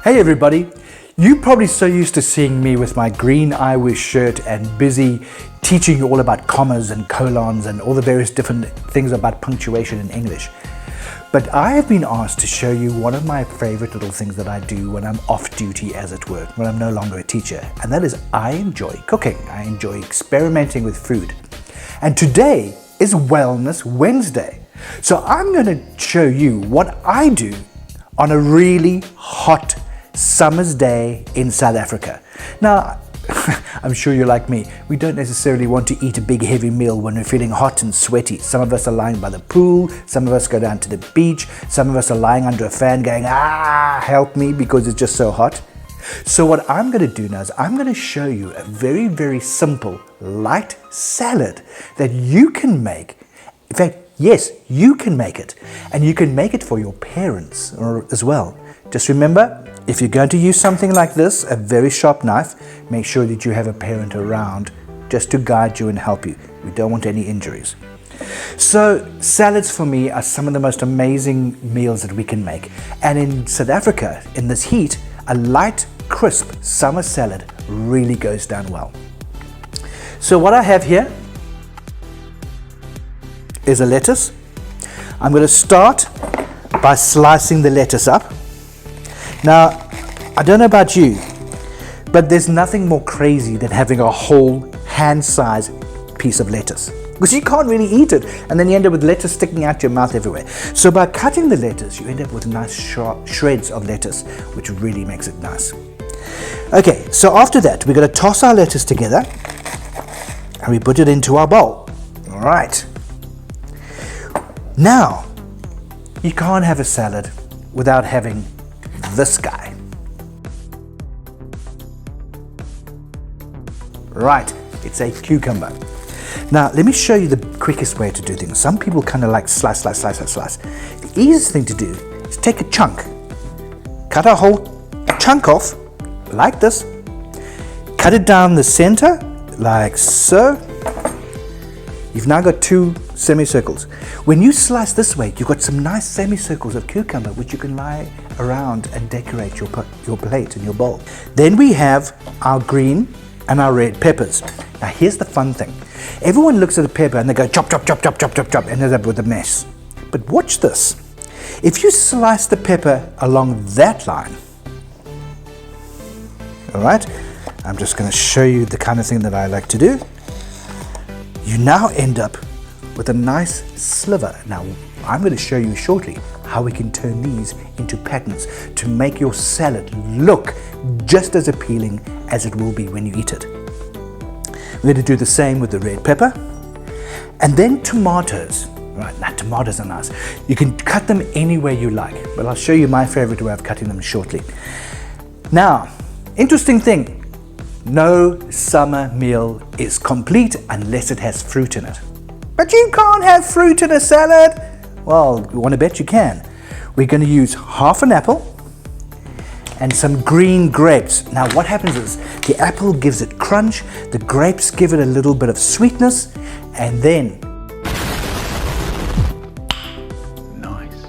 Hey everybody, you're probably so used to seeing me with my green Irish shirt and busy teaching you all about commas and colons and all the various different things about punctuation in English. But I have been asked to show you one of my favorite little things that I do when I'm off duty, as it were, when I'm no longer a teacher. And that is I enjoy cooking. I enjoy experimenting with food. And today is Wellness Wednesday. So I'm going to show you what I do on a really hot summer's day in South Africa. Now, I'm sure you're like me. We don't necessarily want to eat a big heavy meal when we're feeling hot and sweaty. Some of us are lying by the pool, some of us go down to the beach, some of us are lying under a fan going, help me, because it's just so hot. So what I'm going to do now is I'm going to show you a very, very simple, light salad that you can make. In fact, yes, you can make it, and you can make it for your parents as well. Just remember, if you're going to use something like this, a very sharp knife, make sure that you have a parent around just to guide you and help you. We don't want any injuries. So salads for me are some of the most amazing meals that we can make. And in South Africa, in this heat, a light, crisp summer salad really goes down well. So what I have here is a lettuce. I'm going to start by slicing the lettuce up. Now, I don't know about you, but there's nothing more crazy than having a whole hand-sized piece of lettuce, because you can't really eat it, and then you end up with lettuce sticking out your mouth everywhere. So by cutting the lettuce, you end up with nice sharp shreds of lettuce, which really makes it nice. Okay, so after that, we're going to toss our lettuce together, and we put it into our bowl. All right. Now, you can't have a salad without having this guy. Right, it's a cucumber. Now, let me show you the quickest way to do things. Some people kind of like slice. The easiest thing to do is take a chunk, cut a whole chunk off, like this, cut it down the center, like so. You've now got two semicircles. When you slice this way, you've got some nice semicircles of cucumber which you can lie around and decorate your plate and your bowl. Then we have our green and our red peppers. Now here's the fun thing. Everyone looks at a pepper and they go chop, chop, chop, chop, chop, chop, chop, and ends up with a mess. But watch this. If you slice the pepper along that line, all right, I'm just going to show you the kind of thing that I like to do. You now end up with a nice sliver. Now, I'm going to show you shortly how we can turn these into patterns to make your salad look just as appealing as it will be when you eat it. We're going to do the same with the red pepper. And then tomatoes. Right, now tomatoes are nice. You can cut them any way you like, but I'll show you my favorite way of cutting them shortly. Now, interesting thing. No summer meal is complete unless it has fruit in it. But you can't have fruit in a salad. Well, you want to bet you can. We're going to use half an apple and some green grapes. Now what happens is the apple gives it crunch, the grapes give it a little bit of sweetness, and then nice.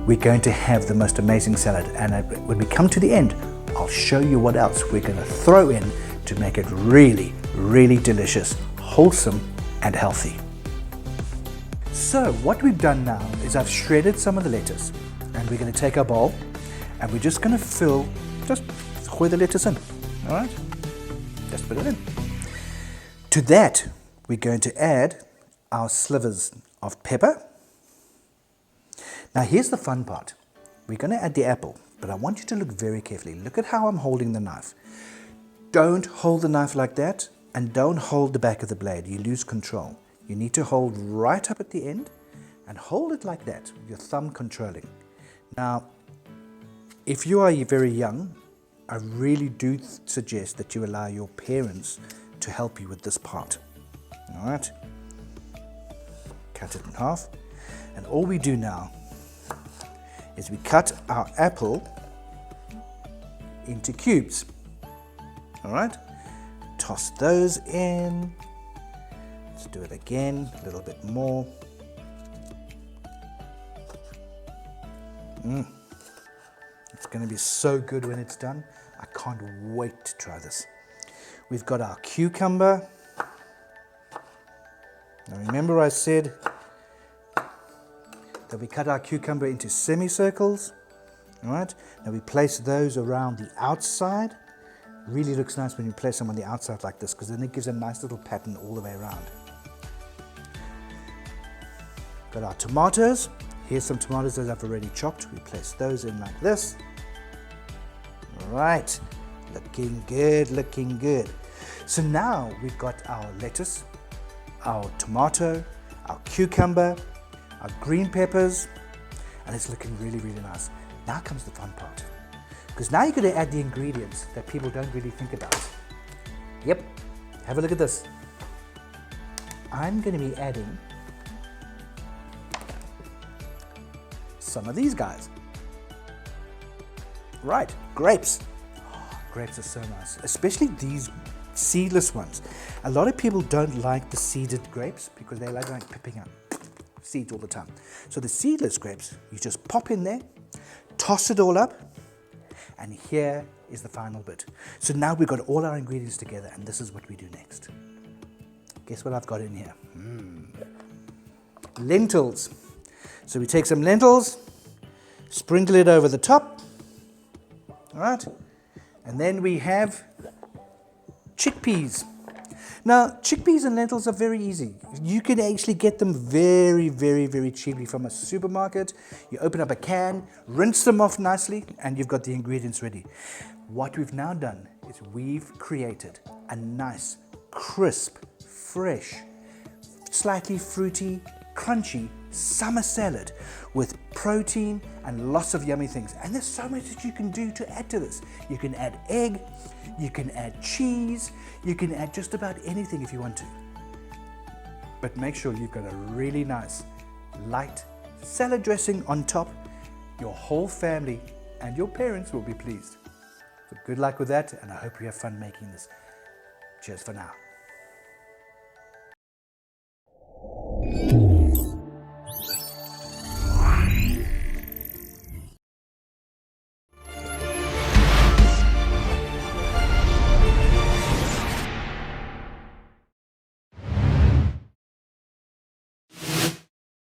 We're going to have the most amazing salad. And when we come to the end, I'll show you what else we're going to throw in to make it really, really delicious, wholesome, and healthy. So what we've done now is I've shredded some of the lettuce, and we're going to take our bowl and we're just going to just throw the lettuce in. All right, just put it in. To that, we're going to add our slivers of pepper. Now here's the fun part. We're going to add the apple, but I want you to look very carefully. Look at how I'm holding the knife. Don't hold the knife like that, and don't hold the back of the blade. You lose control. You need to hold right up at the end and hold it like that, with your thumb controlling. Now, if you are very young, I really do suggest that you allow your parents to help you with this part. All right? Cut it in half. And all we do now is we cut our apple into cubes. All right? Toss those in. Let's do it again, a little bit more. going to be so good when it's done. I can't wait to try this. We've got our cucumber. Now remember I said that we cut our cucumber into semicircles. All right, now we place those around the outside. Really looks nice when you place them on the outside like this, because then it gives a nice little pattern all the way around. Got our tomatoes. Here's some tomatoes that I've already chopped. We place those in like this. All right, looking good, looking good. So now we've got our lettuce, our tomato, our cucumber, our green peppers, and it's looking really, really nice. Now comes the fun part, because now you're going to add the ingredients that people don't really think about. Yep, have a look at this. I'm going to be adding some of these guys. Right, grapes. Oh, grapes are so nice, especially these seedless ones. A lot of people don't like the seeded grapes because they like picking up seeds all the time. So the seedless grapes, you just pop in there, toss it all up, and here is the final bit. So now we've got all our ingredients together, and this is what we do next. Guess what I've got in here? Lentils. So we take some lentils, sprinkle it over the top, all right? And then we have chickpeas. Now, chickpeas and lentils are very easy. You can actually get them very, very, very cheaply from a supermarket. You open up a can, rinse them off nicely, and you've got the ingredients ready. What we've now done is we've created a nice, crisp, fresh, slightly fruity, crunchy summer salad with protein and lots of yummy things. And there's so much that you can do to add to this. You can add egg, you can add cheese, you can add just about anything if you want to. But make sure you've got a really nice, light salad dressing on top. Your whole family and your parents will be pleased. So good luck with that, and I hope you have fun making this. Cheers for now.